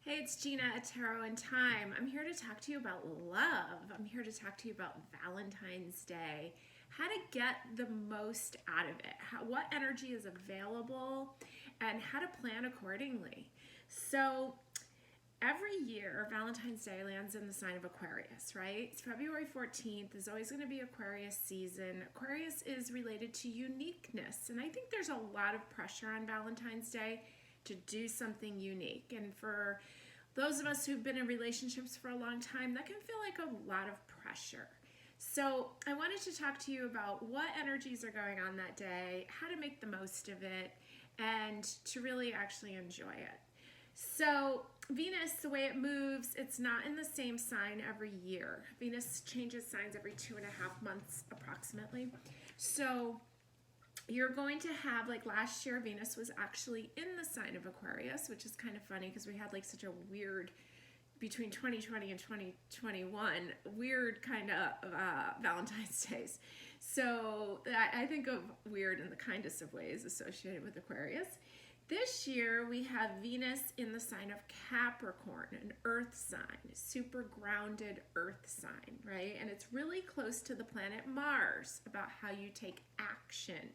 Hey, it's Gina at Tarot and Time. I'm here to talk to you about love. I'm here to talk to you about Valentine's Day, how to get the most out of it, what energy is available, and how to plan accordingly. So, every year, Valentine's Day lands in the sign of Aquarius, right? It's February 14th. There's always going to be Aquarius season. Aquarius is related to uniqueness, and I think there's a lot of pressure on Valentine's Day to do something unique. And for those of us who've been in relationships for a long time, that can feel like a lot of pressure. So I wanted to talk to you about what energies are going on that day, how to make the most of it, and to really actually enjoy it. So Venus, the way it moves, it's not in the same sign every year. Venus changes signs every 2.5 months approximately. So you're going to have, like last year, Venus was actually in the sign of Aquarius, which is kind of funny because we had like such a weird, between 2020 and 2021, weird kind of Valentine's Days. So I think of weird in the kindest of ways associated with Aquarius. This year we have Venus in the sign of Capricorn, an earth sign, super grounded earth sign, right? And it's really close to the planet Mars about how you take action.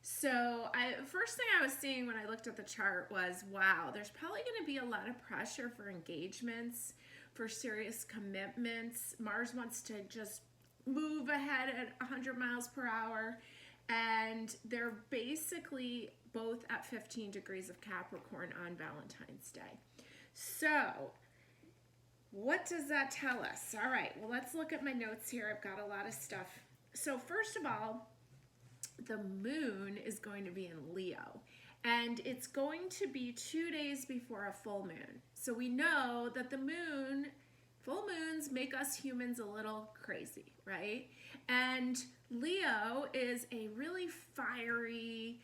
So first thing I was seeing when I looked at the chart was, wow, there's probably going to be a lot of pressure for engagements, for serious commitments. Mars wants to just move ahead at 100 miles per hour, and they're basically both at 15 degrees of Capricorn on Valentine's Day. So what does that tell us? All right, well, let's look at my notes here. I've got a lot of stuff. So first of all, the moon is going to be in Leo, and it's going to be 2 days before a full moon. So we know that full moons make us humans a little crazy, right? And Leo is a really fiery,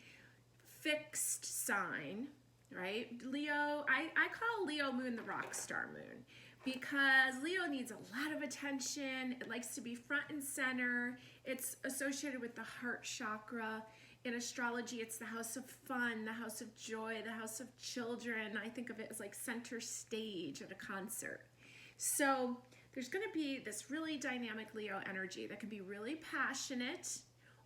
fixed sign, right? Leo, I call Leo moon the rock star moon, because Leo needs a lot of attention. It likes to be front and center. It's associated with the heart chakra. In astrology, it's the house of fun, the house of joy, the house of children. I think of it as like center stage at a concert. So there's going to be this really dynamic Leo energy that can be really passionate,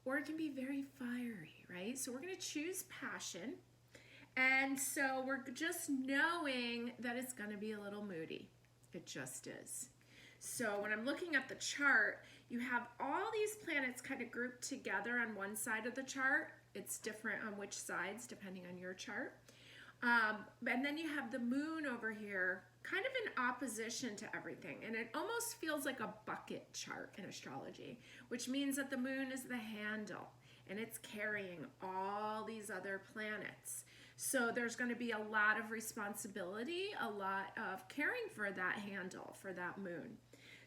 or it can be very fiery, right? So we're going to choose passion. And so we're just knowing that it's going to be a little moody. It just is. So when I'm looking at the chart, you have all these planets kind of grouped together on one side of the chart. It's different on which sides depending on your chart. And then you have the moon over here kind of in opposition to everything. And it almost feels like a bucket chart in astrology, which means that the moon is the handle and it's carrying all these other planets. So there's going to be a lot of responsibility, a lot of caring for that handle, for that moon.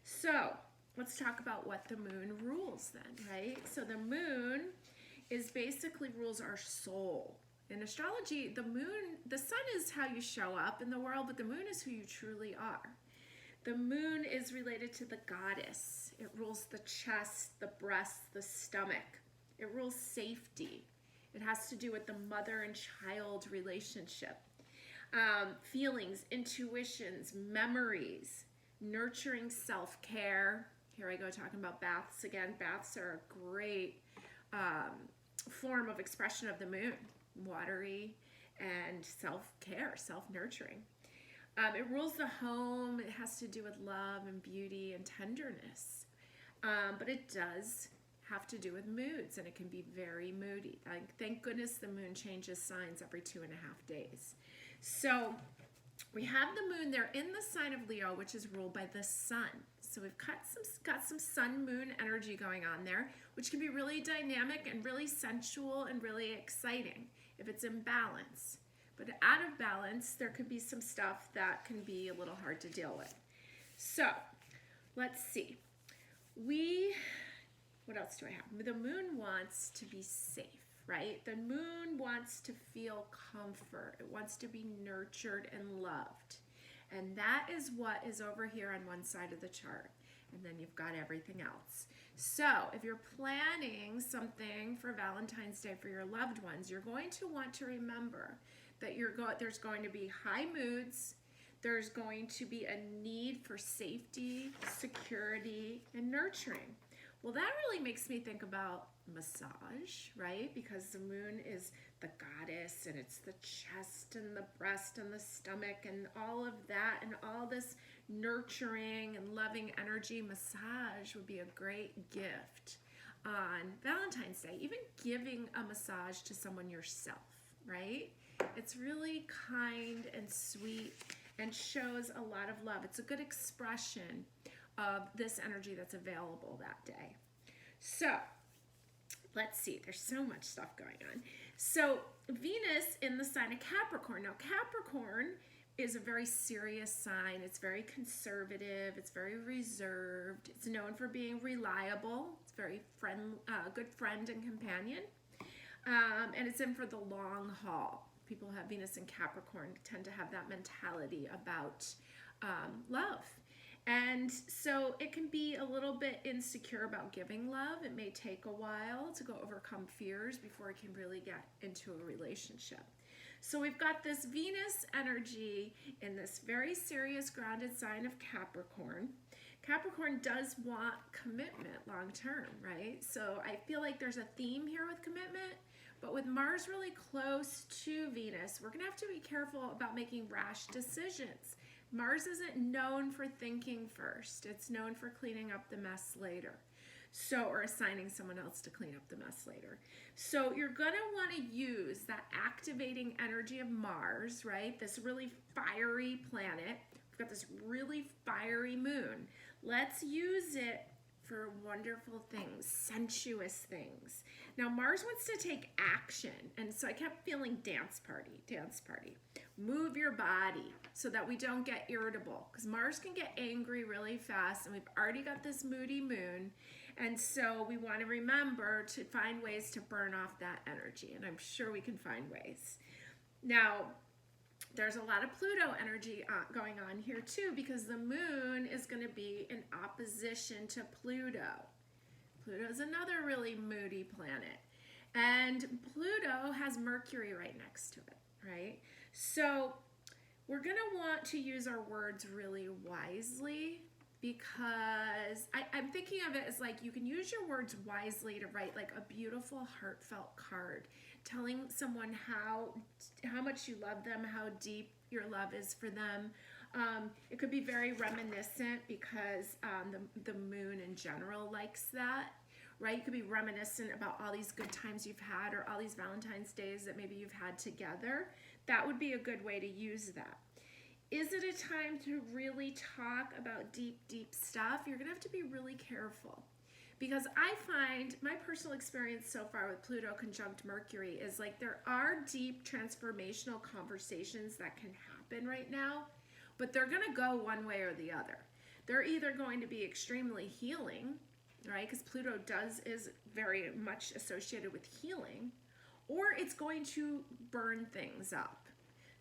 So let's talk about what the moon rules then, right? So the moon is basically rules our soul. In astrology, the sun is how you show up in the world, but the moon is who you truly are. The moon is related to the goddess. It rules the chest, the breast, the stomach. It rules safety. It has to do with the mother and child relationship. Feelings, intuitions, memories, nurturing self-care. Here I go talking about baths again. Baths are a great form of expression of the moon. Watery and self-care, self-nurturing. It rules the home. It has to do with love and beauty and tenderness. But it does have to do with moods, and it can be very moody. Thank goodness the moon changes signs every 2.5 days. So we have the moon there in the sign of Leo, which is ruled by the sun. So we've got some sun-moon energy going on there, which can be really dynamic and really sensual and really exciting if it's in balance. But out of balance, there could be some stuff that can be a little hard to deal with. So let's see. What else do I have? The moon wants to be safe, right? The moon wants to feel comfort. It wants to be nurtured and loved. And that is what is over here on one side of the chart. And then you've got everything else. So if you're planning something for Valentine's Day for your loved ones, you're going to want to remember that there's going to be high moods, There's going to be a need for safety, security, and nurturing. Well, that really makes me think about massage, right? Because the moon is the goddess, and it's the chest and the breast and the stomach and all of that, and all this nurturing and loving energy. Massage would be a great gift on Valentine's Day. Even giving a massage to someone yourself, right? It's really kind and sweet and shows a lot of love. It's a good expression of this energy that's available that day. So let's see, there's so much stuff going on. So Venus in the sign of Capricorn. Now Capricorn is a very serious sign. It's very conservative. It's very reserved. It's known for being reliable. It's very good friend and companion. And it's in for the long haul. People who have Venus in Capricorn tend to have that mentality about love. And so it can be a little bit insecure about giving love. It may take a while to overcome fears before it can really get into a relationship. So we've got this Venus energy in this very serious, grounded sign of Capricorn. Capricorn does want commitment long term, right? So I feel like there's a theme here with commitment. But with Mars really close to Venus, we're going to have to be careful about making rash decisions. Mars isn't known for thinking first. It's known for cleaning up the mess later. So, or assigning someone else to clean up the mess later. So you're going to want to use that activating energy of Mars, right? This really fiery planet. We've got this really fiery moon. Let's use it for wonderful things, sensuous things. Now Mars wants to take action, and so I kept feeling dance party. Move your body so that we don't get irritable, because Mars can get angry really fast, and we've already got this moody moon, and so we want to remember to find ways to burn off that energy, and I'm sure we can find ways. Now, there's a lot of Pluto energy going on here too, because the moon is going to be in opposition to Pluto. Pluto is another really moody planet. And Pluto has Mercury right next to it, right? So we're going to want to use our words really wisely, because I'm thinking of it as like you can use your words wisely to write like a beautiful, heartfelt card, telling someone how much you love them, how deep your love is for them. It could be very reminiscent, because the moon in general likes that, right? You could be reminiscent about all these good times you've had, or all these Valentine's days that maybe you've had together. That would be a good way to use that. Is it a time to really talk about deep, deep stuff? You're gonna have to be really careful, because I find my personal experience so far with Pluto conjunct Mercury is like there are deep transformational conversations that can happen right now, but they're gonna go one way or the other. They're either going to be extremely healing, right? Because Pluto is very much associated with healing, or it's going to burn things up.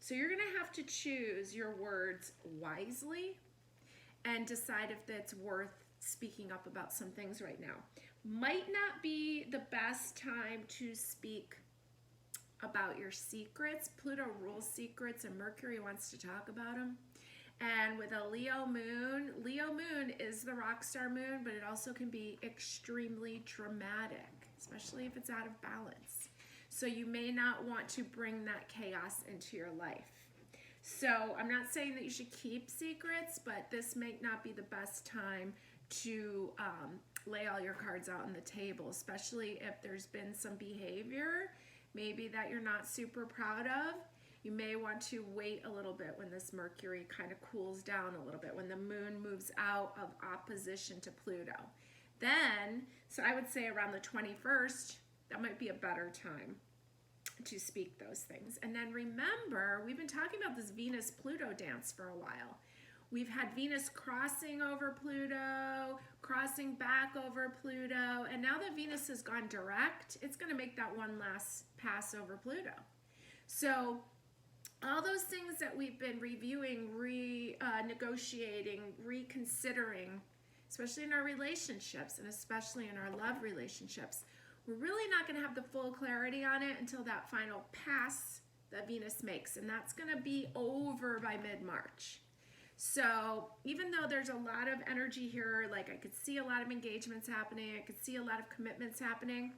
So you're going to have to choose your words wisely and decide if it's worth speaking up about some things right now. Might not be the best time to speak about your secrets. Pluto rules secrets, and Mercury wants to talk about them. And with a Leo moon is the rock star moon, but it also can be extremely dramatic, especially if it's out of balance. So you may not want to bring that chaos into your life. So I'm not saying that you should keep secrets, but this may not be the best time to lay all your cards out on the table, especially if there's been some behavior maybe that you're not super proud of. You may want to wait a little bit when this Mercury kind of cools down a little bit, when the moon moves out of opposition to Pluto. Then, so I would say around the 21st, that might be a better time to speak those things. And then remember, we've been talking about this Venus-Pluto dance for a while. We've had Venus crossing over Pluto, crossing back over Pluto, and now that Venus has gone direct, it's going to make that one last pass over Pluto. So all those things that we've been reviewing, negotiating, reconsidering, especially in our relationships and especially in our love relationships, we're really not going to have the full clarity on it until that final pass that Venus makes, and that's going to be over by mid-March. So even though there's a lot of energy here, like I could see a lot of engagements happening, I could see a lot of commitments happening,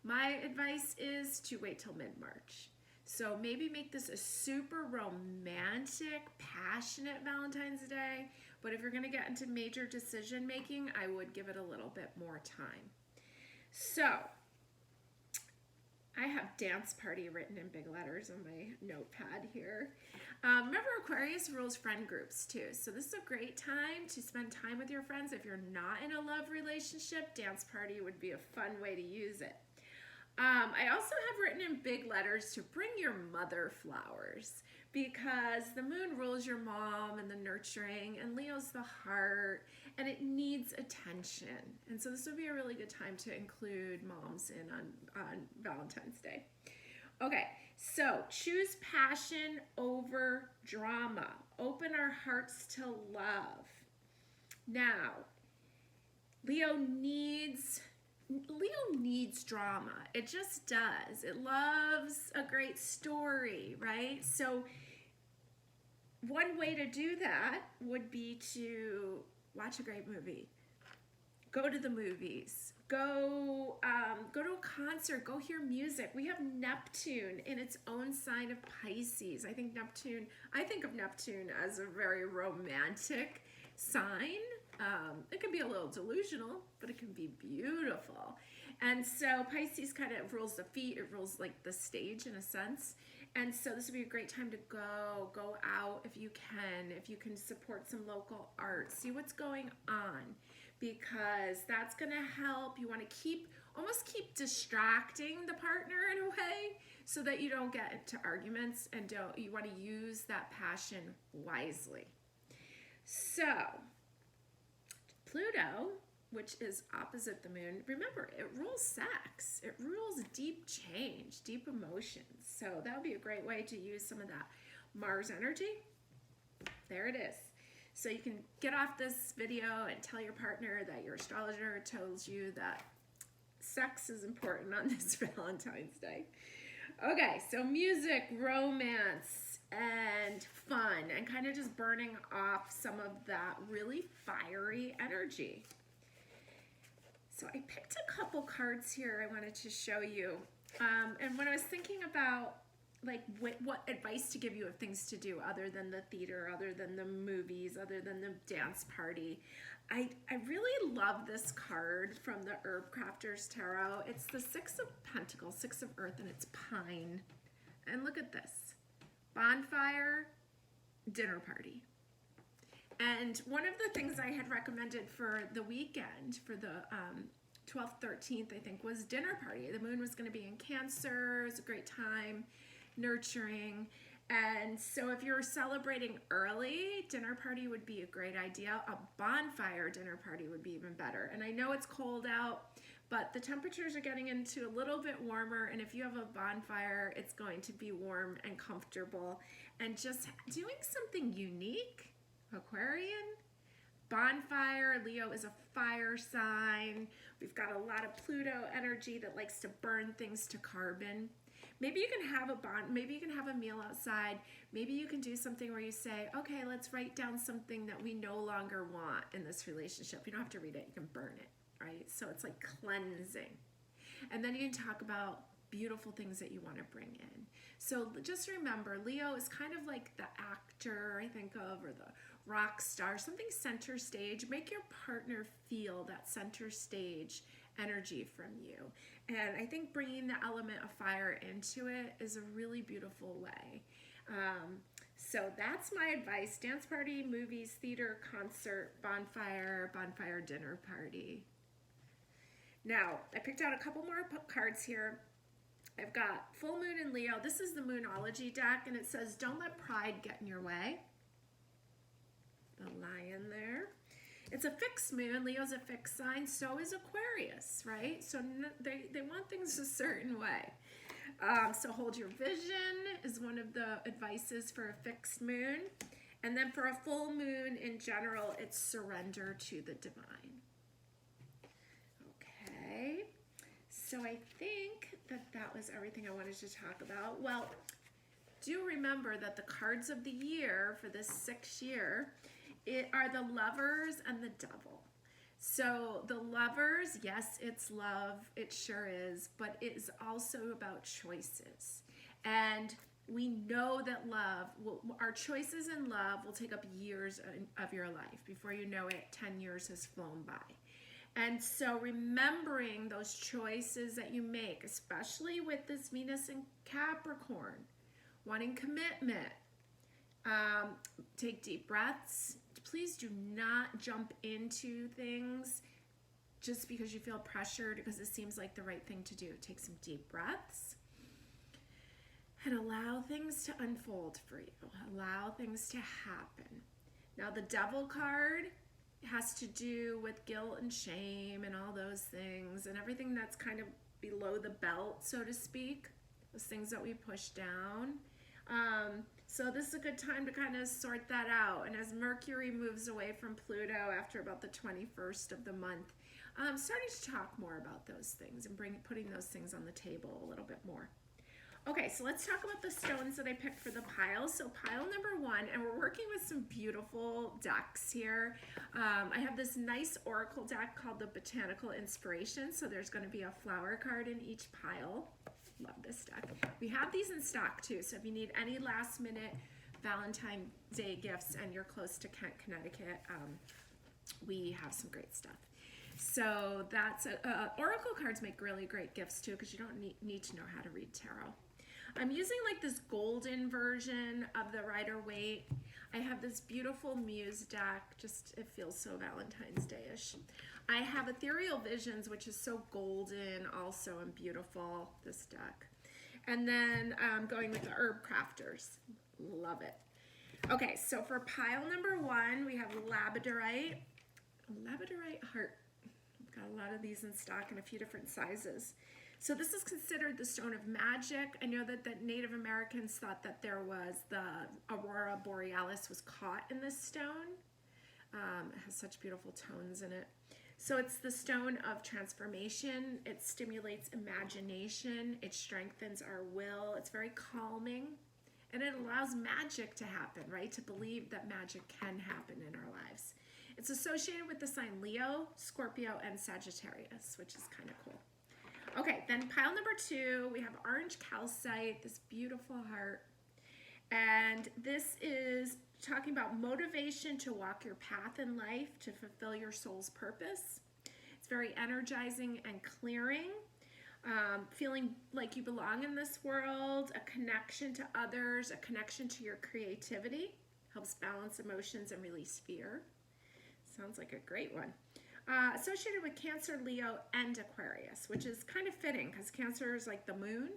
my advice is to wait till mid-March. So maybe make this a super romantic, passionate Valentine's Day, but if you're gonna get into major decision making, I would give it a little bit more time. So I have dance party written in big letters on my notepad here. Remember, Aquarius rules friend groups too. So this is a great time to spend time with your friends. If you're not in a love relationship, dance party would be a fun way to use it. I also have written in big letters to bring your mother flowers, because the moon rules your mom and the nurturing, and Leo's the heart, and it needs attention. And so this would be a really good time to include moms in on Valentine's Day. Okay, so choose passion over drama. Open our hearts to love. Now, Leo needs drama. It just does. It loves a great story, right? So one way to do that would be to watch a great movie. Go to the movies. Go to a concert. Go hear music. We have Neptune in its own sign of Pisces. I think of Neptune as a very romantic sign. It can be a little delusional, but it can be beautiful. And so Pisces kind of rules the feet. It rules like the stage in a sense. And so this would be a great time to go out if you can support some local art, see what's going on, because that's going to help. You want to almost keep distracting the partner in a way so that you don't get into arguments, and you want to use that passion wisely. So Pluto, which is opposite the moon, remember, it rules sex. It rules deep change, deep emotions. So that would be a great way to use some of that Mars energy. There it is. So you can get off this video and tell your partner that your astrologer tells you that sex is important on this Valentine's Day. Okay, so music, romance, and fun, and kind of just burning off some of that really fiery energy. So I picked a couple cards here I wanted to show you. And when I was thinking about like what advice to give you of things to do other than the theater, other than the movies, other than the dance party, I really love this card from the Herb Crafters Tarot. It's the Six of Pentacles, Six of Earth, and it's pine. And look at this. Bonfire, dinner party. And one of the things I had recommended for the weekend, for the 12th, 13th, I think, was dinner party. The moon was going to be in Cancer. It was a great time, nurturing. And so if you're celebrating early, dinner party would be a great idea. A bonfire dinner party would be even better. And I know it's cold out, but the temperatures are getting into a little bit warmer. And if you have a bonfire, it's going to be warm and comfortable. And just doing something unique. Aquarian, bonfire. Leo is a fire sign. We've got a lot of Pluto energy that likes to burn things to carbon. Maybe you can have maybe you can have a meal outside. Maybe you can do something where you say, okay, let's write down something that we no longer want in this relationship. You don't have to read it, you can burn it, right? So it's like cleansing. And then you can talk about beautiful things that you want to bring in. So just remember, Leo is kind of like the actor, I think of, or the rock star, something center stage. Make your partner feel that center stage energy from you. And I think bringing the element of fire into it is a really beautiful way. So that's my advice. Dance party, movies, theater, concert, bonfire dinner party. Now, I picked out a couple more cards here. I've got full moon in Leo. This is the Moonology deck, and it says, don't let pride get in your way. The lion there. It's a fixed moon. Leo's a fixed sign. So is Aquarius, right? So they want things a certain way. So hold your vision is one of the advices for a fixed moon. And then for a full moon in general, it's surrender to the divine. Okay. So I think that was everything I wanted to talk about. Well, do remember that the cards of the year for this 6th year are the Lovers and the Devil. So the Lovers, yes, it's love, it sure is, but it is also about choices. And we know that our choices in love will take up years of your life. Before you know it, 10 years has flown by. And so remembering those choices that you make, especially with this Venus in Capricorn, wanting commitment, take deep breaths. Please do not jump into things just because you feel pressured, because it seems like the right thing to do. Take some deep breaths and allow things to unfold for you. Allow things to happen. Now the Devil card has to do with guilt and shame and all those things and everything that's kind of below the belt, so to speak, those things that we push down. So this is a good time to kind of sort that out. And as Mercury moves away from Pluto after about the 21st of the month, starting to talk more about those things and putting those things on the table a little bit more. Okay, so let's talk about the stones that I picked for the pile. So pile number 1, and we're working with some beautiful decks here. I have this nice oracle deck called the Botanical Inspiration. So there's going to be a flower card in each pile. Love this deck. We have these in stock too, so if you need any last minute Valentine Day gifts and you're close to Kent, Connecticut, we have some great stuff. So that's oracle cards make really great gifts too, because you don't need to know how to read tarot. I'm using like this golden version of the Rider-Waite. I have this beautiful Muse deck, just it feels so Valentine's Day-ish. I have Ethereal Visions, which is so golden also and beautiful, this deck. And then going with the Herb Crafters, love it. Okay, so for pile number 1, we have Labradorite Heart. We've got a lot of these in stock in a few different sizes. So this is considered the stone of magic. I know that Native Americans thought that there was the Aurora Borealis was caught in this stone. It has such beautiful tones in it. So it's the stone of transformation. It stimulates imagination. It strengthens our will. It's very calming. And it allows magic to happen, right? To believe that magic can happen in our lives. It's associated with the sign Leo, Scorpio, and Sagittarius, which is kind of cool. Okay, then pile number 2, we have orange calcite, this beautiful heart. And this is talking about motivation to walk your path in life, to fulfill your soul's purpose. It's very energizing and clearing. Feeling like you belong in this world, a connection to others, a connection to your creativity. Helps balance emotions and release fear. Sounds like a great one. Associated with Cancer, Leo, and Aquarius, which is kind of fitting because Cancer is like the moon.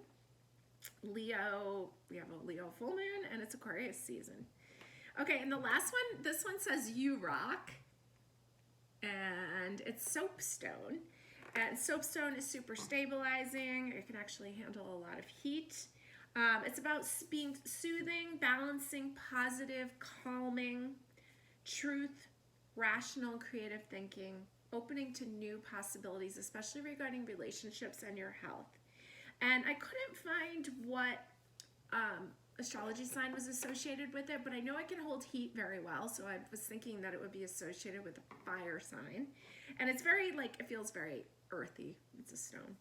Leo, we have a Leo full moon, and it's Aquarius season. Okay, and the last one, this one says You Rock, and it's Soapstone. And Soapstone is super stabilizing. It can actually handle a lot of heat. It's about being soothing, balancing, positive, calming, truth, rational, creative thinking, opening to new possibilities, especially regarding relationships and your health. And I couldn't find what astrology sign was associated with it, but I know I can hold heat very well, so I was thinking that it would be associated with a fire sign. And it's very, like, it feels very earthy. It's a stone.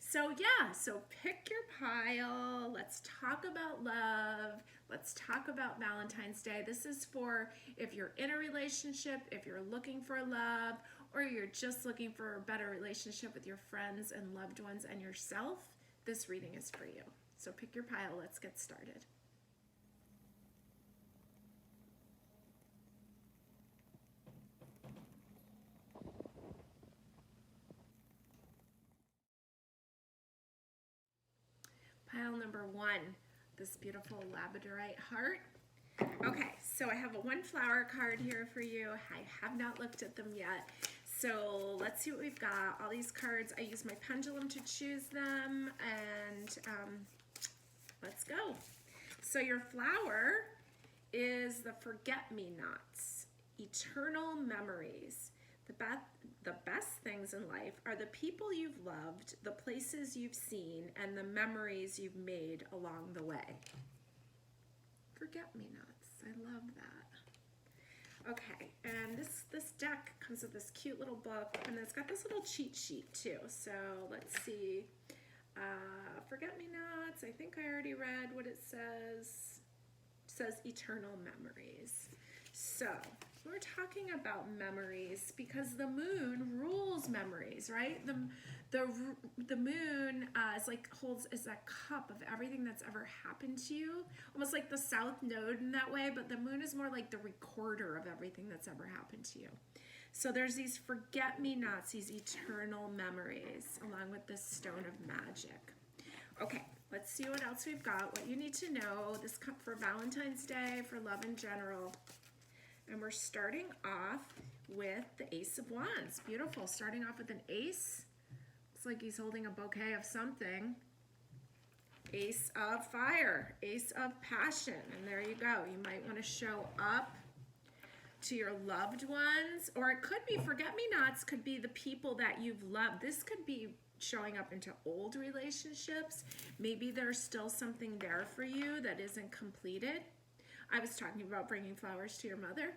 So yeah, so pick your pile. Let's talk about love. Let's talk about Valentine's Day. This is for if you're in a relationship, if you're looking for love, or you're just looking for a better relationship with your friends and loved ones and yourself. This reading is for you. So pick your pile. Let's get started. Pile number 1, this beautiful Labradorite Heart. Okay, so I have a 1 flower card here for you. I have not looked at them yet. So let's see what we've got. All these cards, I use my pendulum to choose them, and let's go. So your flower is the Forget-Me-Nots, eternal memories. The best things in life are the people you've loved, the places you've seen, and the memories you've made along the way. Forget-me-nots. I love that. Okay, and this deck comes with this cute little book, and it's got this little cheat sheet too. So let's see. Forget-me-nots. I think I already read what it says. It says eternal memories. So we're talking about memories because the moon rules memories, right? The moon is that cup of everything that's ever happened to you, almost like the South Node in that way, but the moon is more like the recorder of everything that's ever happened to you. So there's these forget-me-nots, these eternal memories, along with this stone of magic. Okay, let's see what else we've got, what you need to know. This cup for Valentine's Day, for love in general. And we're starting off with the Ace of Wands. Beautiful, starting off with an ace. Looks like he's holding a bouquet of something. Ace of Fire, Ace of Passion, and there you go. You might want to show up to your loved ones, or it could be forget-me-nots, could be the people that you've loved. This could be showing up into old relationships. Maybe there's still something there for you that isn't completed. I was talking about bringing flowers to your mother.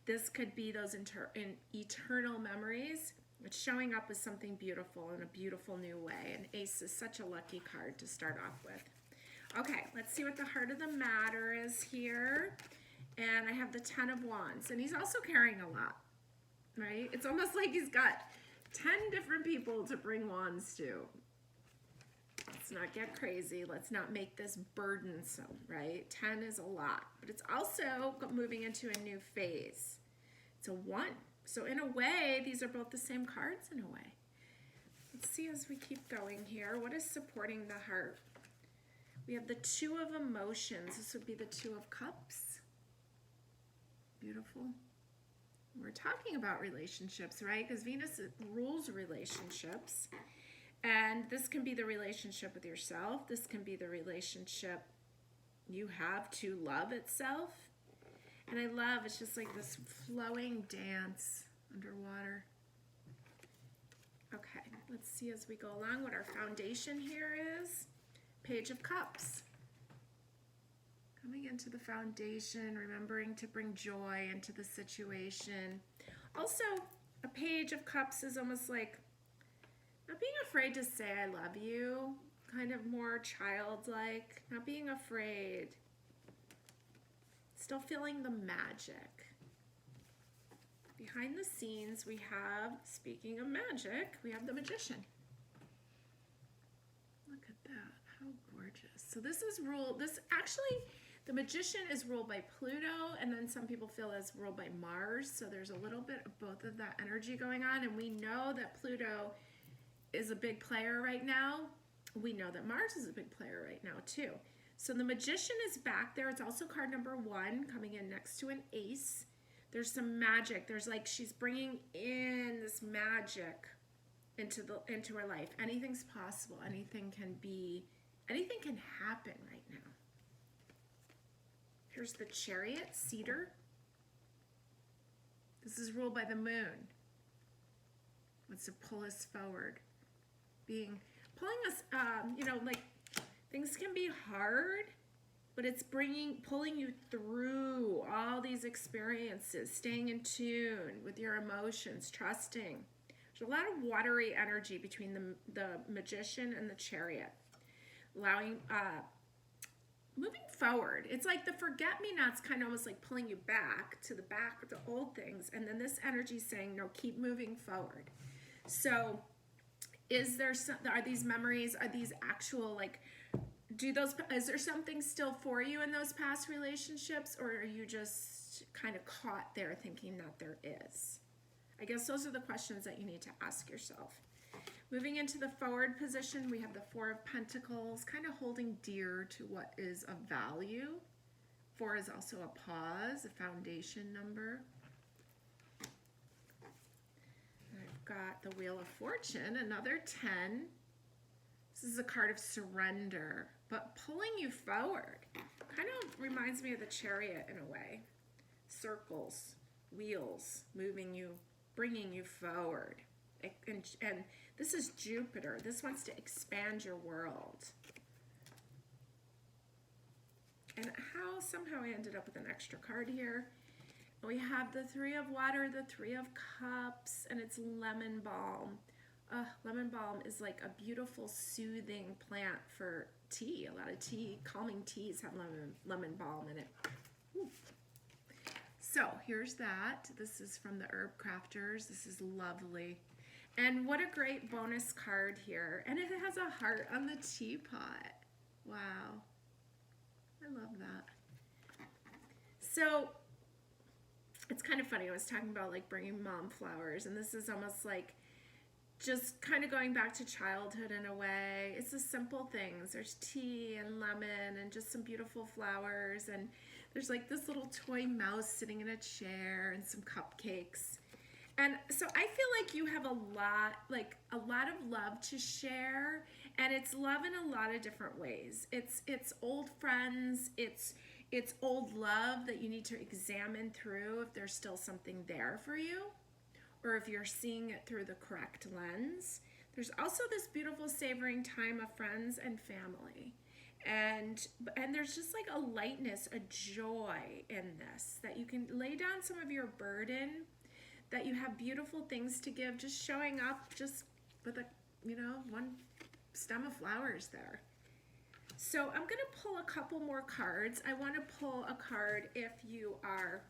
This could be those eternal memories. It's showing up as something beautiful in a beautiful new way. And Ace is such a lucky card to start off with. Okay, let's see what the heart of the matter is here. And I have the 10 of Wands, and he's also carrying a lot, right? It's almost like he's got 10 different people to bring wands to. Let's not get crazy. Let's not make this burdensome, right? 10 is a lot, but it's also moving into a new phase. It's a 1. So in a way, these are both the same cards in a way. Let's see as we keep going here. What is supporting the heart? We have the 2 of Emotions. This would be the 2 of Cups. Beautiful. We're talking about relationships, right? Because Venus rules relationships. And this can be the relationship with yourself. This can be the relationship you have to love itself. And I love, it's just like this flowing dance underwater. Okay, let's see as we go along what our foundation here is. Page of Cups. Coming into the foundation, remembering to bring joy into the situation. Also, a Page of Cups is almost like not being afraid to say I love you, kind of more childlike, not being afraid. Still feeling the magic. Behind the scenes, we have, speaking of magic, we have the Magician. Look at that, how gorgeous. So this is the Magician is ruled by Pluto, and then some people feel it's ruled by Mars, so there's a little bit of both of that energy going on, and we know that Pluto is a big player right now. We know that Mars is a big player right now too. So the Magician is back there. It's also card number 1, coming in next to an ace. There's some magic. There's like she's bringing in this magic into her life. Anything's possible. Anything can happen right now. Here's the Chariot, Cedar. This is ruled by the moon. Wants to pull us forward. Pulling us, like things can be hard, but it's pulling you through all these experiences, staying in tune with your emotions, trusting. There's a lot of watery energy between the Magician and the Chariot, allowing, moving forward. It's like the forget-me-nots kind of almost like pulling you back to the old things, and then this energy is saying, no, keep moving forward. So are these memories, are these actual, like, is there something still for you in those past relationships, or are you just kind of caught there thinking that there is? I guess those are the questions that you need to ask yourself. Moving into the forward position, we have the 4 of Pentacles, kind of holding dear to what is of value. 4 is also a pause, a foundation number. I've got the Wheel of Fortune, another 10. This is a card of surrender, but pulling you forward. Kind of reminds me of the Chariot in a way. Circles, wheels, moving you, bringing you forward. And this is Jupiter. This wants to expand your world. And somehow I ended up with an extra card here. We have the Three of Water, the Three of Cups, and it's lemon balm. Lemon balm is like a beautiful, soothing plant for tea. A lot of tea, calming teas have lemon balm in it. Ooh. So here's that. This is from the Herb Crafters. This is lovely. And what a great bonus card here. And it has a heart on the teapot. Wow. I love that. So it's kind of funny. I was talking about like bringing mom flowers, and this is almost like just kind of going back to childhood in a way. It's the simple things. There's tea and lemon and just some beautiful flowers, and there's like this little toy mouse sitting in a chair and some cupcakes. And so I feel like you have a lot of love to share, and it's love in a lot of different ways. It's old friends, it's old love that you need to examine through if there's still something there for you, or if you're seeing it through the correct lens. There's also this beautiful savoring time of friends and family. And there's just like a lightness, a joy in this, that you can lay down some of your burden, that you have beautiful things to give, just showing up just with one stem of flowers there. So I'm going to pull a couple more cards. I want to pull a card if you are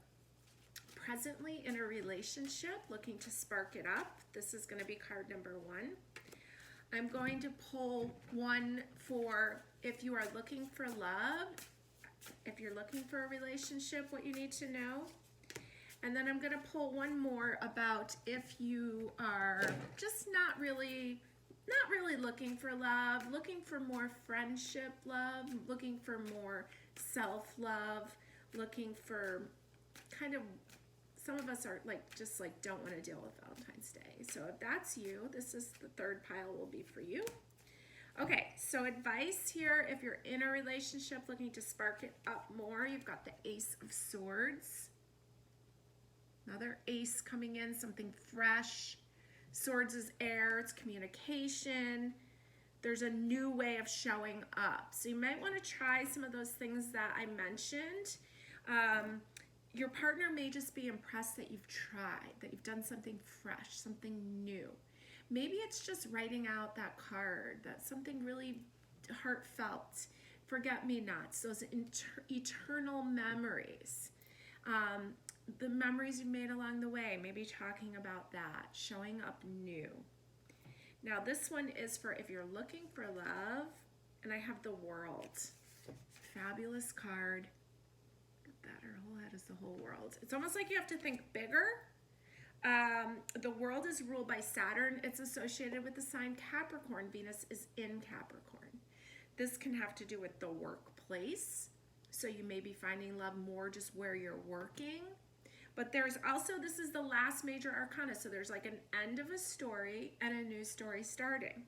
presently in a relationship looking to spark it up. This is going to be card number 1. I'm going to pull one for if you are looking for love, if you're looking for a relationship, what you need to know. And then I'm going to pull one more about if you are just not really looking for love, looking for more friendship love, looking for more self-love, looking for kind of, some of us are just don't want to deal with Valentine's Day. So if that's you, this is the third pile will be for you. Okay, so advice here, if you're in a relationship looking to spark it up more, you've got the Ace of Swords. Another ace coming in, something fresh. Swords is air, it's communication. There's a new way of showing up. So you might want to try some of those things that I mentioned. Your partner may just be impressed that you've tried, that you've done something fresh, something new. Maybe it's just writing out that card, that's something really heartfelt. Forget-me-nots, those eternal memories. The memories you made along the way, maybe talking about that, showing up new. Now this one is for if you're looking for love, and I have the World. Fabulous card. Look at that, her whole head is the whole world. It's almost like you have to think bigger. The World is ruled by Saturn. It's associated with the sign Capricorn. Venus is in Capricorn. This can have to do with the workplace. So you may be finding love more just where you're working. But there's also, this is the last major arcana, so there's like an end of a story and a new story starting.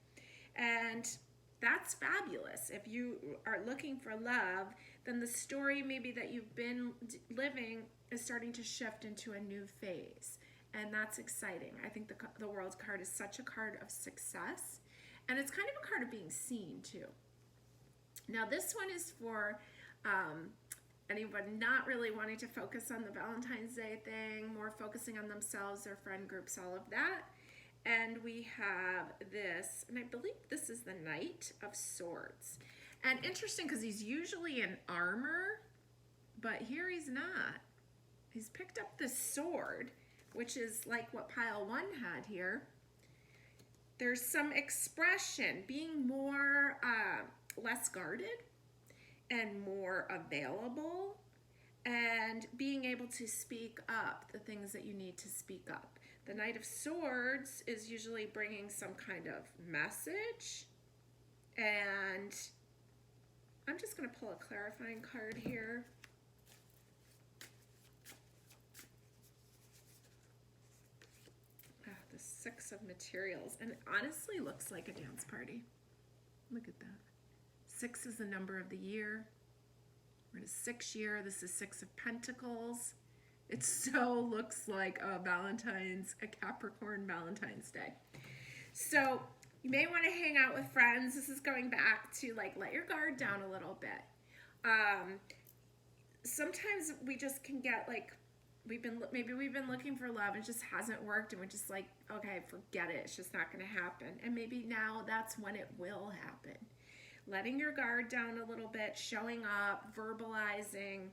And that's fabulous. If you are looking for love, then the story maybe that you've been living is starting to shift into a new phase. And that's exciting. I think the World card is such a card of success. And it's kind of a card of being seen too. Now this one is for anyone not really wanting to focus on the Valentine's Day thing, more focusing on themselves, their friend groups, all of that. And we have this, and I believe this is the Knight of Swords. And interesting because he's usually in armor, but here he's not. He's picked up this sword, which is like what pile 1 had here. There's some expression, being more, less guarded, and more available, and being able to speak up the things that you need to speak up. The Knight of Swords is usually bringing some kind of message, and I'm just going to pull a clarifying card here. The Six of Materials, and it honestly looks like a dance party. Look at that. 6 is the number of the year. We're in a 6th year. This is 6 of Pentacles. It so looks like a Capricorn Valentine's Day. So you may want to hang out with friends. This is going back to let your guard down a little bit. Sometimes we just can get maybe we've been looking for love and it just hasn't worked, and we're just like, okay, forget it. It's just not going to happen. And maybe now that's when it will happen. Letting your guard down a little bit, showing up, verbalizing,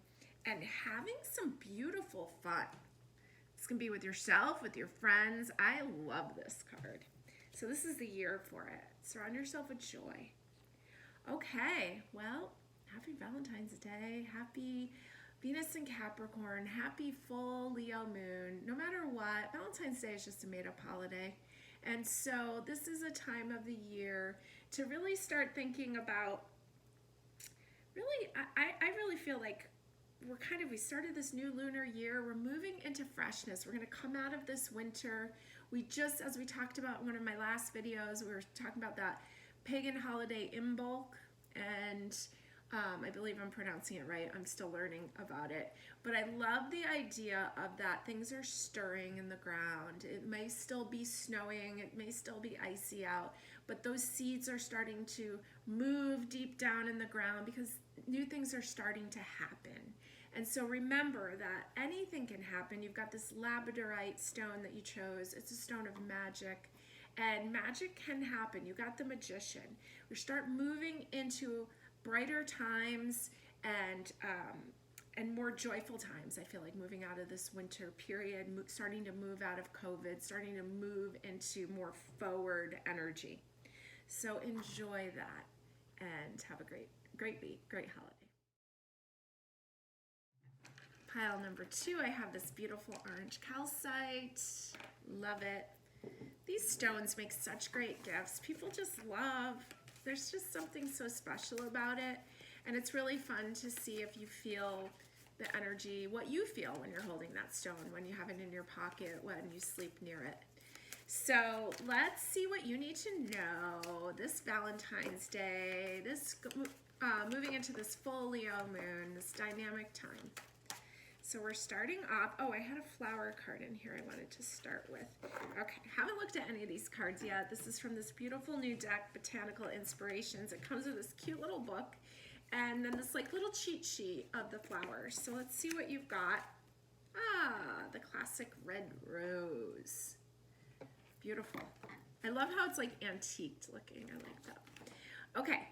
and having some beautiful fun. This can be with yourself, with your friends. I love this card. So this is the year for it. Surround yourself with joy. Okay, well, happy Valentine's Day. Happy Venus in Capricorn. Happy full Leo moon. No matter what, Valentine's Day is just a made-up holiday. And so this is a time of the year to really start thinking about, really, I really feel like we started this new lunar year. We're moving into freshness. We're going to come out of this winter. As we talked about in one of my last videos, we were talking about that pagan holiday Imbolc, and I believe I'm pronouncing it right. I'm still learning about it. But I love the idea of that things are stirring in the ground. It may still be snowing. It may still be icy out. But those seeds are starting to move deep down in the ground because new things are starting to happen. And so remember that anything can happen. You've got this Labradorite stone that you chose. It's a stone of magic. And magic can happen. You got the magician. We start moving into brighter times and more joyful times. I feel like moving out of this winter period, starting to move out of COVID, starting to move into more forward energy. So enjoy that and have a great week, great holiday. Pile number 2, I have this beautiful orange calcite. Love it. These stones make such great gifts. People just love. There's just something so special about it. And it's really fun to see if you feel the energy, what you feel when you're holding that stone, when you have it in your pocket, when you sleep near it. So let's see what you need to know this Valentine's Day, moving into this full Leo moon, this dynamic time. So we're starting off, I had a flower card in here I wanted to start with. Okay, haven't looked at any of these cards yet. This is from this beautiful new deck, Botanical Inspirations. It comes with this cute little book and then this like little cheat sheet of the flowers. So let's see what you've got. The classic red rose. Beautiful. I love how it's like antiqued looking. I like that. Okay.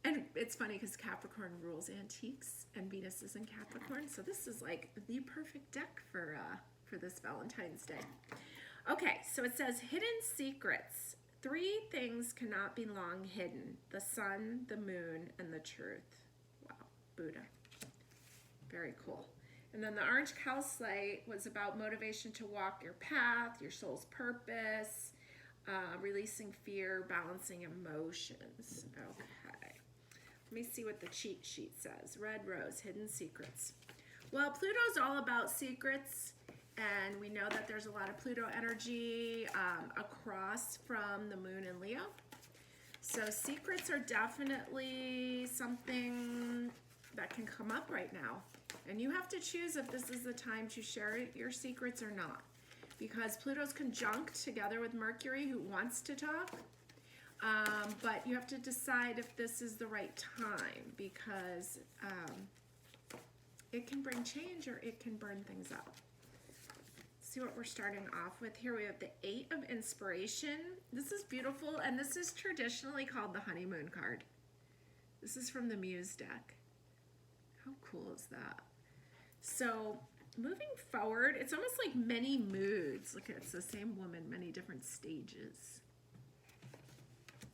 And it's funny because Capricorn rules antiques and Venus is in Capricorn. So this is like the perfect deck for this Valentine's Day. Okay, so it says hidden secrets. 3 things cannot be long hidden. The sun, the moon, and the truth. Wow, Buddha. Very cool. And then the orange calcite was about motivation to walk your path, your soul's purpose, releasing fear, balancing emotions. Okay. Let me see what the cheat sheet says. Red rose, hidden secrets. Well, Pluto's all about secrets, and we know that there's a lot of Pluto energy across from the moon in Leo. So secrets are definitely something that can come up right now. And you have to choose if this is the time to share your secrets or not. Because Pluto's conjunct together with Mercury, who wants to talk. But you have to decide if this is the right time, because it can bring change or it can burn things up. Let's see what we're starting off with. Here we have the 8 of Inspiration. This is beautiful, and this is traditionally called the honeymoon card. This is from the Muse deck. How cool is that? So moving forward, it's almost like many moods. Look, it's the same woman, many different stages.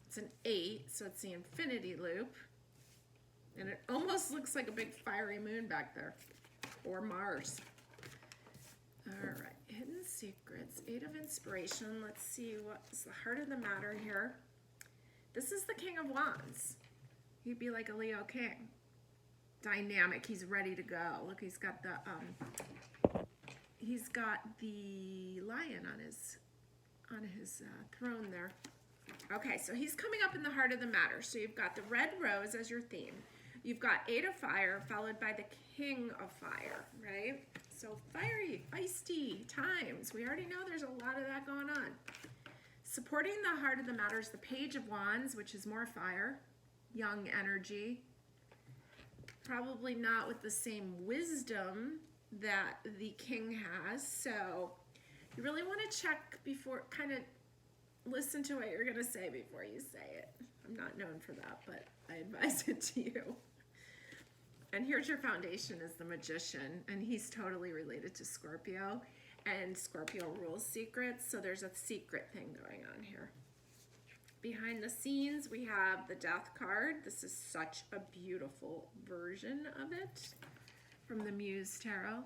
It's an 8, so it's the infinity loop. And it almost looks like a big fiery moon back there. Or Mars. All right, hidden secrets, 8 of Inspiration. Let's see what's the heart of the matter here. This is the King of Wands. He'd be like a Leo king. Dynamic, he's ready to go. Look, he's got the lion on his throne there. Okay, so he's coming up in the heart of the matter. So you've got the red rose as your theme. You've got 8 of Fire followed by the King of Fire, right? So fiery, feisty times. We already know there's a lot of that going on. Supporting the heart of the matter is the Page of Wands, which is more fire, young energy. Probably not with the same wisdom that the king has. So you really want to check before, kind of listen to what you're going to say before you say it. I'm not known for that, but I advise it to you. And here's your foundation is the Magician, and he's totally related to Scorpio, and Scorpio rules secrets, so there's a secret thing going on here. Behind the scenes, we have the Death card. This is such a beautiful version of it from the Muse Tarot.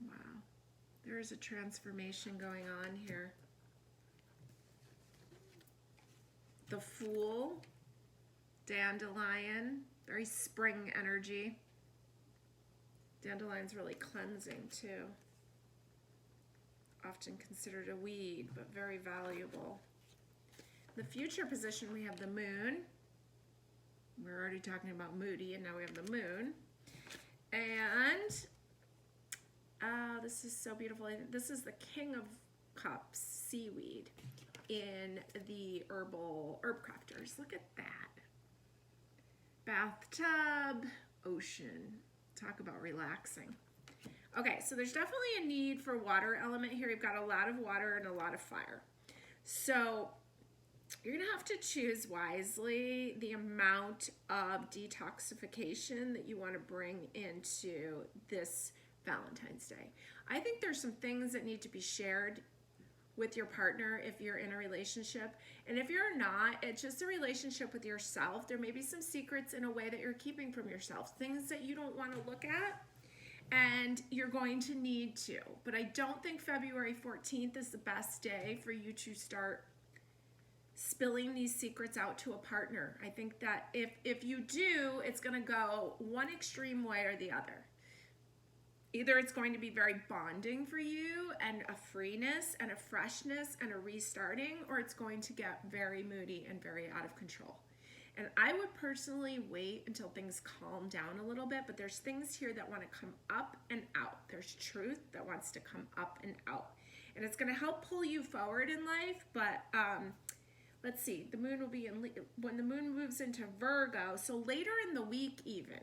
Wow, there's a transformation going on here. The Fool, Dandelion, very spring energy. Dandelion's really cleansing too. Often considered a weed, but very valuable. The future position, we have the Moon. We're already talking about moody, and now we have the Moon. And this is so beautiful. This is the King of Cups, seaweed, in the herb crafters. Look at that. Bathtub, ocean. Talk about relaxing. Okay, so there's definitely a need for water element here. You've got a lot of water and a lot of fire. So you're gonna have to choose wisely the amount of detoxification that you want to bring into this Valentine's Day. I think there's some things that need to be shared with your partner if you're in a relationship. And if you're not, it's just a relationship with yourself. There may be some secrets in a way that you're keeping from yourself, things that you don't want to look at, and you're going to need to. But I don't think February 14th is the best day for you to start spilling these secrets out to a partner. I think that if you do, it's going to go one extreme way or the other. Either it's going to be very bonding for you and a freeness and a freshness and a restarting, or it's going to get very moody and very out of control. And I would personally wait until things calm down a little bit, but there's things here that want to come up and out. There's truth that wants to come up and out. And it's going to help pull you forward in life, but let's see, the moon will be when the moon moves into Virgo, so later in the week even,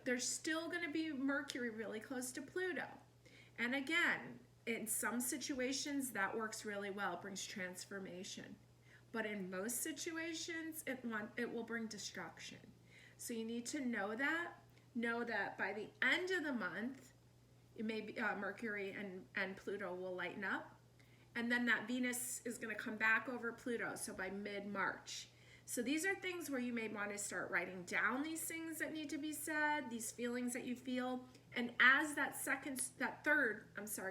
there's still going to be Mercury really close to Pluto. And again, in some situations, that works really well. It brings transformation. But in most situations, it will bring destruction. So you need to know that. Know that by the end of the month, it may be, Mercury and Pluto will lighten up. And then that Venus is going to come back over Pluto, so by mid-March. So these are things where you may want to start writing down these things that need to be said, these feelings that you feel. And as that third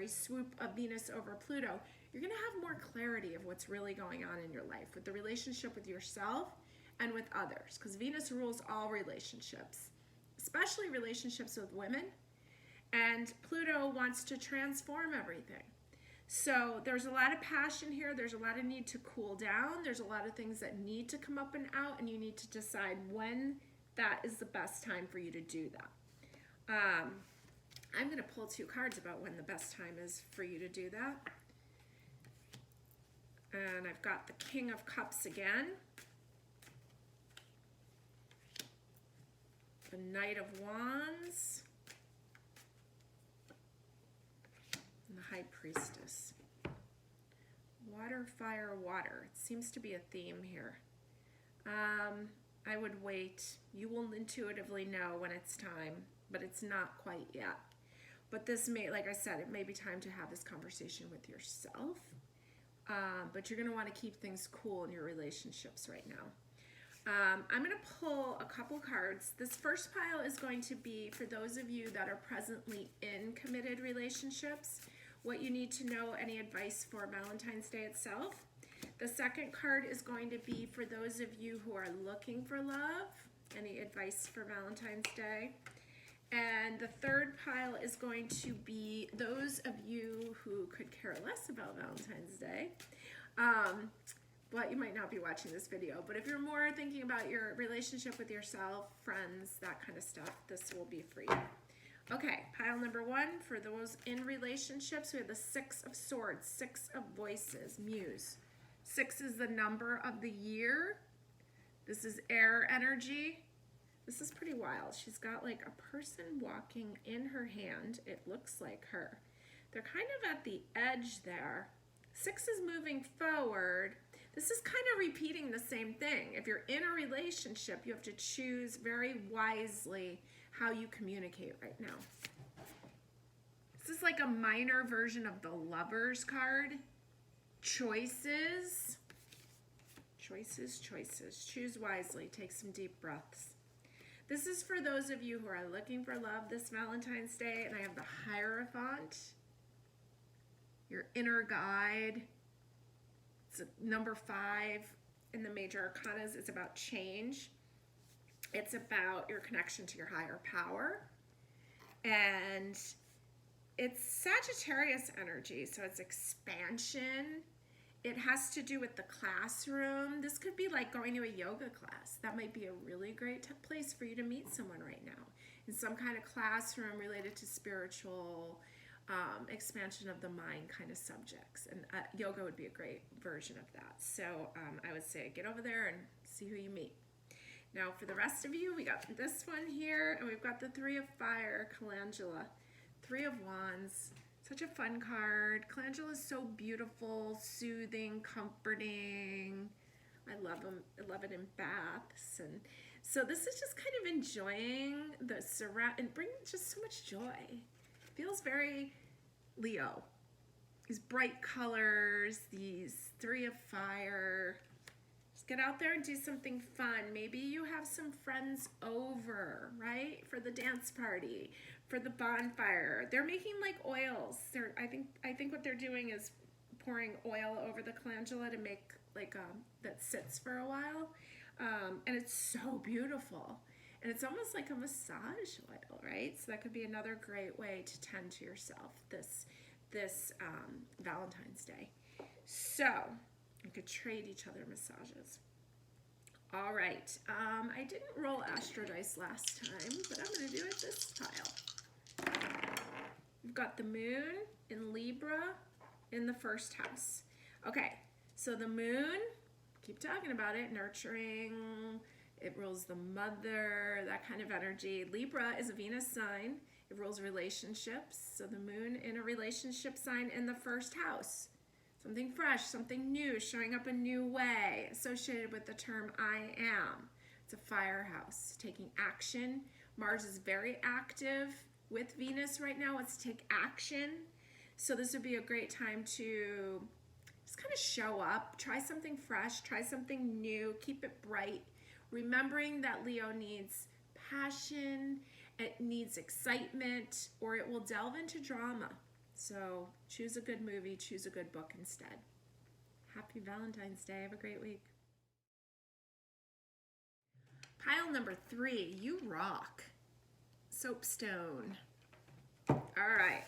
swoop of Venus over Pluto, you're going to have more clarity of what's really going on in your life with the relationship with yourself and with others, because Venus rules all relationships, especially relationships with women. And Pluto wants to transform everything. So there's a lot of passion here. There's a lot of need to cool down. There's a lot of things that need to come up and out, and you need to decide when that is the best time for you to do that. I'm going to pull 2 cards about when the best time is for you to do that. And I've got the King of Cups again. The Knight of Wands. And the High Priestess. Water, fire, water. It seems to be a theme here. I would wait. You will intuitively know when it's time, but it's not quite yet. But this may, like I said, it may be time to have this conversation with yourself. But you're going to want to keep things cool in your relationships right now. I'm going to pull a couple cards. This first pile is going to be for those of you that are presently in committed relationships, what you need to know, any advice for Valentine's Day itself. The second card is going to be for those of you who are looking for love, any advice for Valentine's Day. And the third pile is going to be those of you who could care less about Valentine's Day. But you might not be watching this video. But if you're more thinking about your relationship with yourself, friends, that kind of stuff, this will be for you. Okay, pile number 1, for those in relationships, we have the 6 of Swords, 6 of Voices, Muse. 6 is the number of the year. This is air energy. This is pretty wild. She's got like a person walking in her hand. It looks like her. They're kind of at the edge there. 6 is moving forward. This is kind of repeating the same thing. If you're in a relationship, you have to choose very wisely how you communicate right now. This is like a minor version of the Lovers card. Choices. Choices, choices. Choose wisely. Take some deep breaths. This is for those of you who are looking for love this Valentine's Day, and I have the Hierophant, your inner guide. It's number 5 in the major arcanas. It's about change. It's about your connection to your higher power. And it's Sagittarius energy, so it's expansion. It has to do with the classroom. This could be like going to a yoga class. That might be a really great place for you to meet someone right now. In some kind of classroom related to spiritual expansion of the mind kind of subjects. And yoga would be a great version of that. So I would say get over there and see who you meet. Now for the rest of you, we got this one here, and we've got the 3 of Fire, Calendula. 3 of Wands. Such a fun card. Calendula is so beautiful, soothing, comforting. I love them. I love it in baths. And so this is just kind of enjoying the surround and bringing just so much joy. Feels very Leo. These bright colors, these 3 of Fire. Just get out there and do something fun. Maybe you have some friends over, right? For the dance party, for the bonfire. They're making like oils. I think what they're doing is pouring oil over the calendula to make like that sits for a while. And it's so beautiful. And it's almost like a massage oil, right? So that could be another great way to tend to yourself this Valentine's Day. So you could trade each other massages. All right, I didn't roll Astro Dice last time, but I'm gonna do it this pile. We've got the moon in Libra in the first house. Okay, so the moon, keep talking about it, nurturing, it rules the mother, that kind of energy. Libra is a Venus sign. It rules relationships. So the moon in a relationship sign in the first house. Something fresh, something new, showing up a new way, associated with the term I am. It's a fire house, taking action. Mars is very active with Venus right now. Let's take action. So this would be a great time to just kind of show up, try something fresh, try something new, keep it bright. Remembering that Leo needs passion, it needs excitement, or it will delve into drama. So choose a good movie, choose a good book instead. Happy Valentine's Day. Have a great week. Pile number 3, you rock. Soapstone. All right.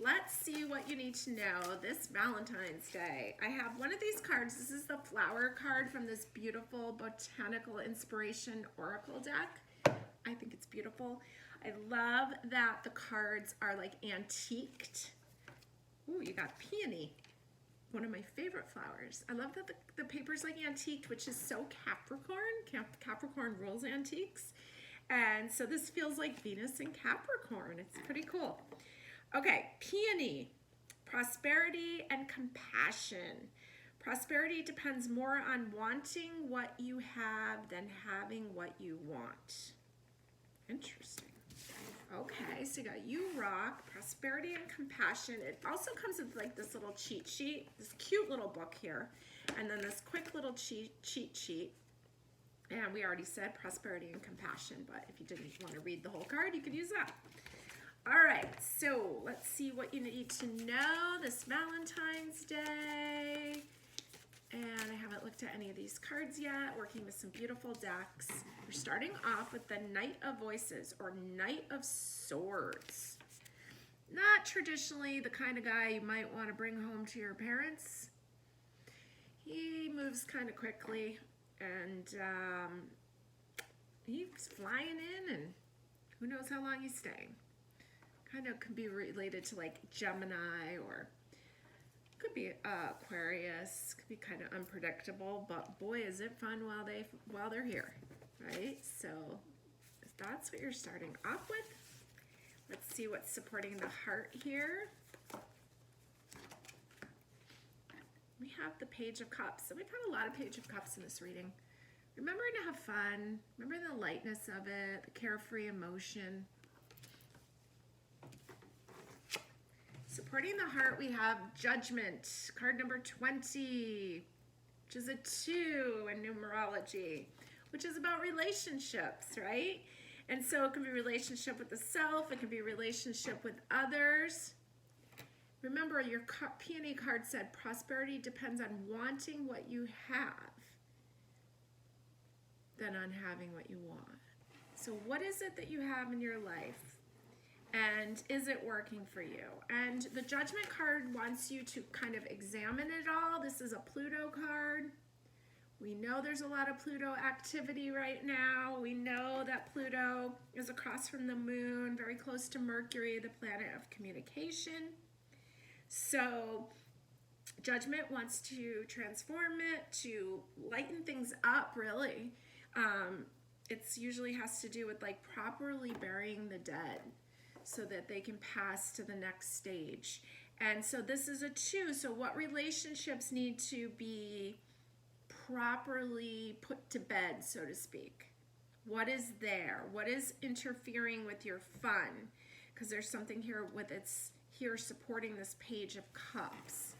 Let's see what you need to know this Valentine's Day. I have one of these cards. This is the flower card from this beautiful Botanical Inspiration Oracle deck. I think it's beautiful. I love that the cards are like antiqued. Ooh, you got peony, one of my favorite flowers. I love that the paper's like antiqued, which is so Capricorn. Capricorn rules antiques. And so this feels like Venus in Capricorn. It's pretty cool. Okay, peony, prosperity and compassion. Prosperity depends more on wanting what you have than having what you want. Interesting. Okay, so you got you rock, prosperity and compassion. It also comes with like this little cheat sheet, this cute little book here, and then this quick little cheat sheet. And we already said prosperity and compassion, but if you didn't want to read the whole card, you could use that. All right, so let's see what you need to know this Valentine's Day. And I haven't looked at any of these cards yet, working with some beautiful decks. We're starting off with the Knight of Voices or Knight of Swords. Not traditionally the kind of guy you might want to bring home to your parents. He moves kind of quickly, and he's flying in, and who knows how long he's staying. Kind of could be related to like Gemini, or could be Aquarius. Could be kind of unpredictable, but boy, is it fun while they're here. right? So if that's what you're starting off with, let's see what's supporting the heart here. We have the Page of Cups. So we've had a lot of Page of Cups in this reading. Remembering to have fun, remember the lightness of it, the carefree emotion. Supporting the heart, we have Judgment, card number 20, which is a 2 in numerology, which is about relationships, right? And so it can be relationship with the self, it can be relationship with others. Remember, your peony card said prosperity depends on wanting what you have than on having what you want. So what is it that you have in your life? And is it working for you? And the Judgment card wants you to kind of examine it all. This is a Pluto card. We know there's a lot of Pluto activity right now. We know that Pluto is across from the moon, very close to Mercury, the planet of communication. So Judgment wants to transform it, to lighten things up, really. It's usually has to do with like properly burying the dead so that they can pass to the next stage. And so this is a 2. So what relationships need to be properly put to bed, so to speak? What is there? What is interfering with your fun? Because there's something here with it's here supporting this Page of Cups.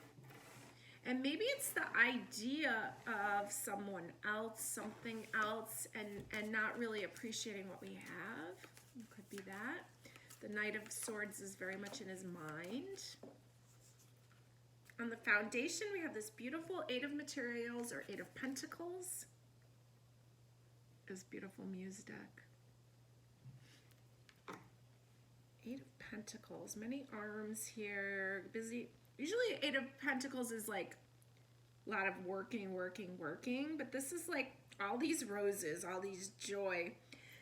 And maybe it's the idea of someone else, something else, and not really appreciating what we have. It could be that. The Knight of Swords is very much in his mind. On the foundation, we have this beautiful 8 of Materials, or 8 of Pentacles. This beautiful Muse deck. 8 of Pentacles, many arms here, busy. Usually 8 of Pentacles is like a lot of working, but this is like all these roses, all these joy.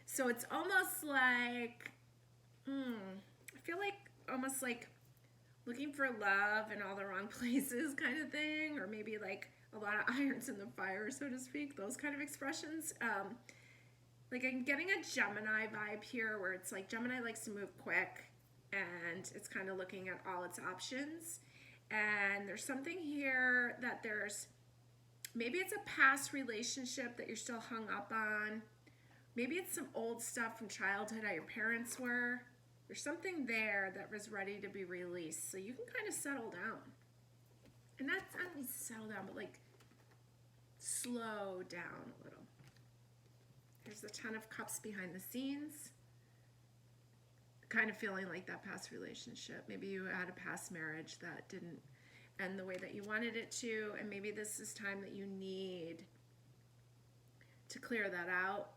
So it's almost like, I feel like almost like looking for love in all the wrong places kind of thing, or maybe like a lot of irons in the fire, so to speak, those kind of expressions. Like I'm getting a Gemini vibe here where it's like Gemini likes to move quick and it's kind of looking at all its options. And there's something here that maybe it's a past relationship that you're still hung up on. Maybe it's some old stuff from childhood, how your parents were. There's something there that was ready to be released. So you can kind of settle down. And that's not only settle down, but like slow down a little. There's the 10 of Cups behind the scenes. Kind of feeling like that past relationship. Maybe you had a past marriage that didn't end the way that you wanted it to, and maybe this is time that you need to clear that out.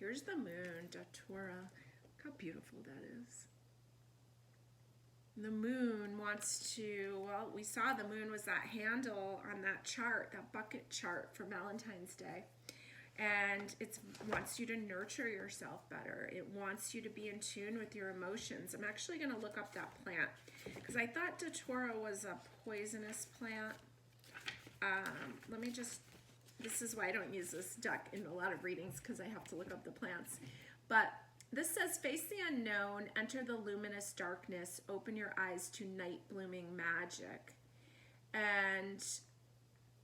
Here's the moon, Datura. Look how beautiful that is. The moon wants to, well, we saw the moon was that handle on that chart, that bucket chart for Valentine's Day. And it wants you to nurture yourself better. It wants you to be in tune with your emotions. I'm actually going to look up that plant because I thought Datura was a poisonous plant. Let me just, this is why I don't use this deck in a lot of readings because I have to look up the plants. But this says, face the unknown, enter the luminous darkness, open your eyes to night blooming magic. And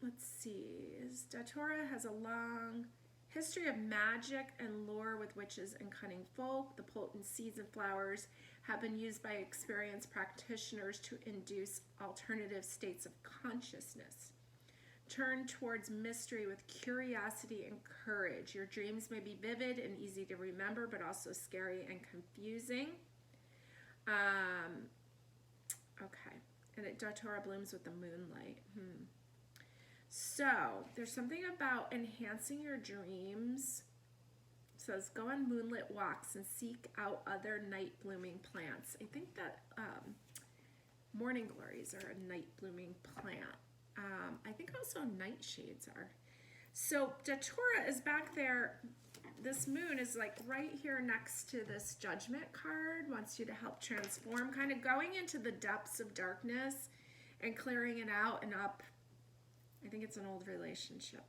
let's see, Datura has a long history of magic and lore with witches and cunning folk. The potent seeds and flowers have been used by experienced practitioners to induce alternative states of consciousness. Turn towards mystery with curiosity and courage. Your dreams may be vivid and easy to remember, but also scary and confusing. Okay, and Datura blooms with the moonlight. So there's something about enhancing your dreams. It says go on moonlit walks and seek out other night blooming plants. I think that morning glories are a night blooming plant. I think also nightshades are. So Datura is back there. This moon is like right here next to this Judgment card. Wants you to help transform, kind of going into the depths of darkness and clearing it out and up think it's an old relationship.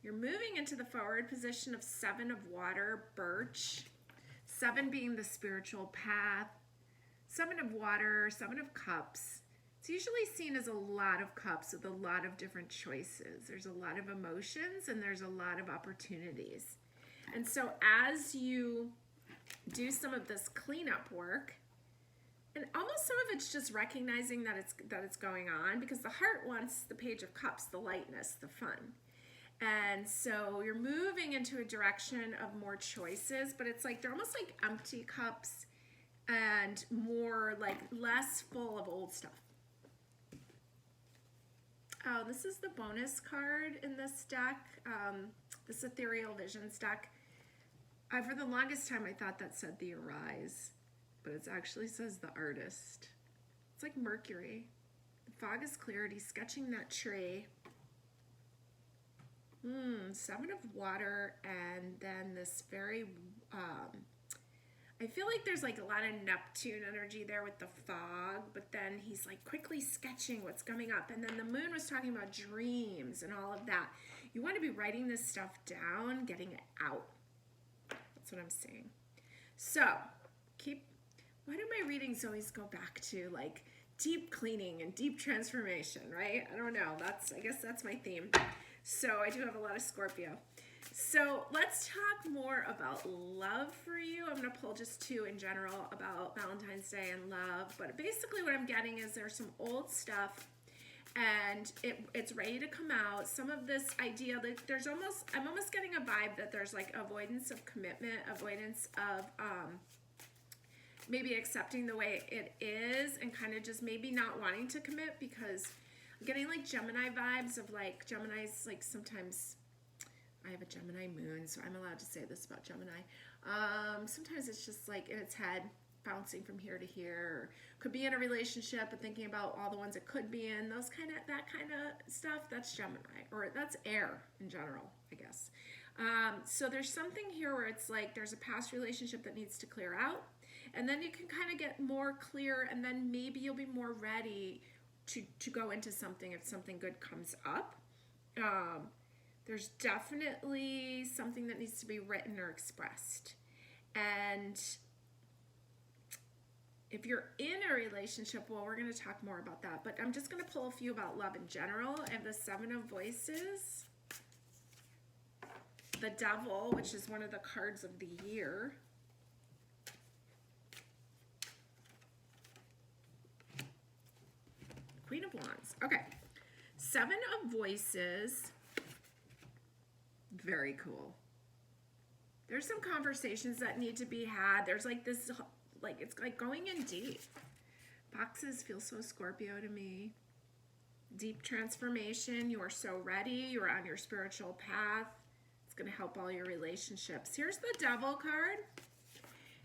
You're moving into the forward position of 7 of water, birch. 7 being the spiritual path. 7 of water, 7 of cups. It's usually seen as a lot of cups with a lot of different choices. There's a lot of emotions and there's a lot of opportunities. And so as you do some of this cleanup work, and almost some of it's just recognizing that it's going on, because the heart wants the Page of Cups, the lightness, the fun. And so you're moving into a direction of more choices, but it's like they're almost like empty cups and more like less full of old stuff. Oh, this is the bonus card in this deck, this Ethereal Visions deck. For the longest time I thought that said the Arise, but it actually says the Artist. It's like Mercury. The fog is clarity, sketching that tree. 7 of water, and then this very, I feel like there's like a lot of Neptune energy there with the fog, but then he's like quickly sketching what's coming up. And then the moon was talking about dreams and all of that. You want to be writing this stuff down, getting it out. That's what I'm saying. So why do my readings always go back to like deep cleaning and deep transformation, right? I don't know. I guess that's my theme. So I do have a lot of Scorpio. So let's talk more about love for you. I'm going to pull just 2 in general about Valentine's Day and love. But basically what I'm getting is there's some old stuff and it's ready to come out. Some of this idea that I'm almost getting a vibe that there's like avoidance of commitment, avoidance of maybe accepting the way it is and kind of just maybe not wanting to commit, because I'm getting like Gemini vibes of like Gemini's, like sometimes I have a Gemini moon, so I'm allowed to say this about Gemini. Sometimes it's just like in its head, bouncing from here to here. Or could be in a relationship but thinking about all the ones it could be in. That kind of stuff. That's Gemini, or that's air in general, I guess. So there's something here where it's like there's a past relationship that needs to clear out, and then you can kind of get more clear, and then maybe you'll be more ready to go into something if something good comes up. There's definitely something that needs to be written or expressed. And if you're in a relationship, well, we're going to talk more about that. But I'm just going to pull a few about love in general. I have the 7 of Voices, the Devil, which is one of the cards of the year, Queen of Wands. Okay, 7 of Voices. Very cool. There's some conversations that need to be had. There's like this, like it's like going in deep. Boxes feel so Scorpio to me. Deep transformation. You are so ready. You're on your spiritual path. It's going to help all your relationships. Here's the Devil card.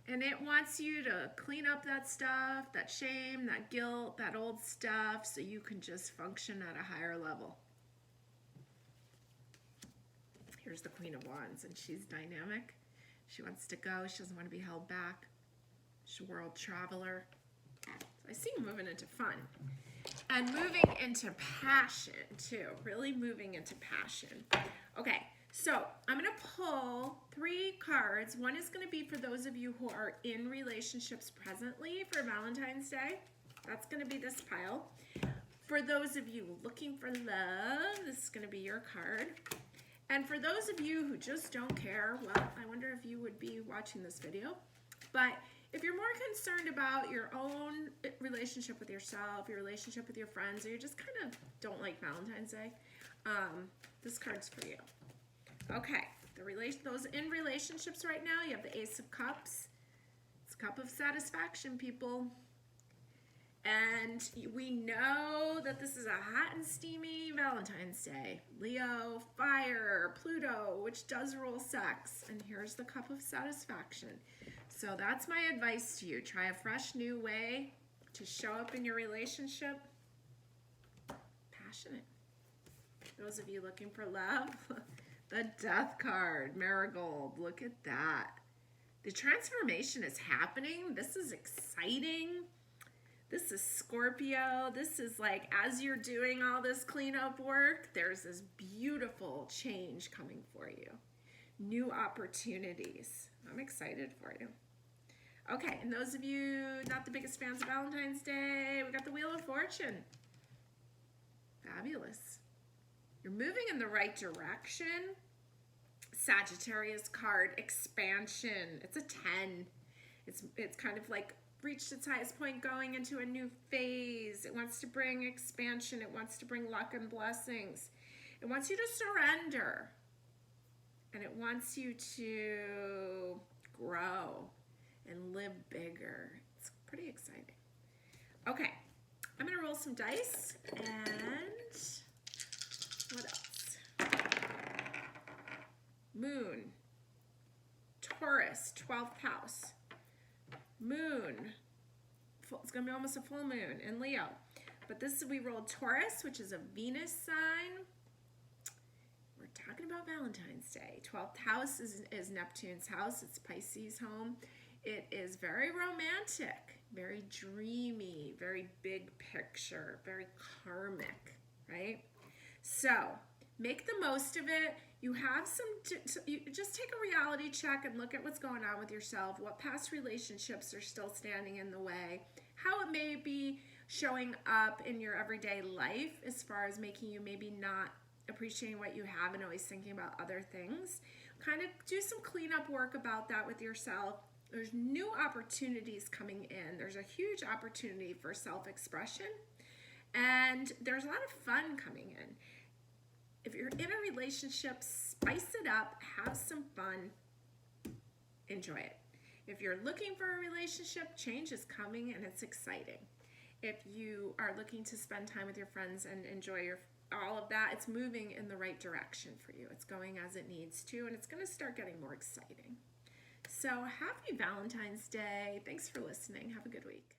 And it wants you to clean up that stuff, that shame, that guilt, that old stuff, so you can just function at a higher level. Here's the Queen of Wands, and she's dynamic. She wants to go. She doesn't want to be held back. She's a world traveler. So I see you moving into fun. And moving into passion, too. Really moving into passion. Okay, so I'm going to pull 3 cards. One is going to be for those of you who are in relationships presently for Valentine's Day. That's going to be this pile. For those of you looking for love, this is going to be your card. And for those of you who just don't care, well, I wonder if you would be watching this video. But if you're more concerned about your own relationship with yourself, your relationship with your friends, or you just kind of don't like Valentine's Day, this card's for you. Okay, those in relationships right now, you have the Ace of Cups. It's a cup of satisfaction, people. And we know that this is a hot and steamy Valentine's Day. Leo, fire, Pluto, which does rule sex. And here's the cup of satisfaction. So that's my advice to you. Try a fresh new way to show up in your relationship. Passionate. Those of you looking for love, the Death card, Marigold. Look at that. The transformation is happening. This is exciting. This is Scorpio. This is like, as you're doing all this cleanup work, there's this beautiful change coming for you. New opportunities. I'm excited for you. Okay, and those of you not the biggest fans of Valentine's Day, we got the Wheel of Fortune. Fabulous. You're moving in the right direction. Sagittarius card, expansion. It's a 10. It's kind of like reached its highest point, going into a new phase. It wants to bring expansion. It wants to bring luck and blessings. It wants you to surrender. And it wants you to grow and live bigger. It's pretty exciting. Okay, I'm gonna roll some dice, and what else? Moon, Taurus, 12th house. Moon, it's gonna be almost a full moon in Leo. But we rolled Taurus, which is a Venus sign. We're talking about Valentine's Day. 12th house is Neptune's house. It's Pisces' home. It is very romantic, very dreamy, very big picture, very karmic, right? So make the most of it. You have you just take a reality check and look at what's going on with yourself, what past relationships are still standing in the way, how it may be showing up in your everyday life as far as making you maybe not appreciating what you have and always thinking about other things. Kind of do some cleanup work about that with yourself. There's new opportunities coming in. There's a huge opportunity for self-expression, and there's a lot of fun coming in. If you're in a relationship, spice it up, have some fun, enjoy it. If you're looking for a relationship, change is coming and it's exciting. If you are looking to spend time with your friends and enjoy all of that, it's moving in the right direction for you. It's going as it needs to, and it's going to start getting more exciting. So happy Valentine's Day. Thanks for listening. Have a good week.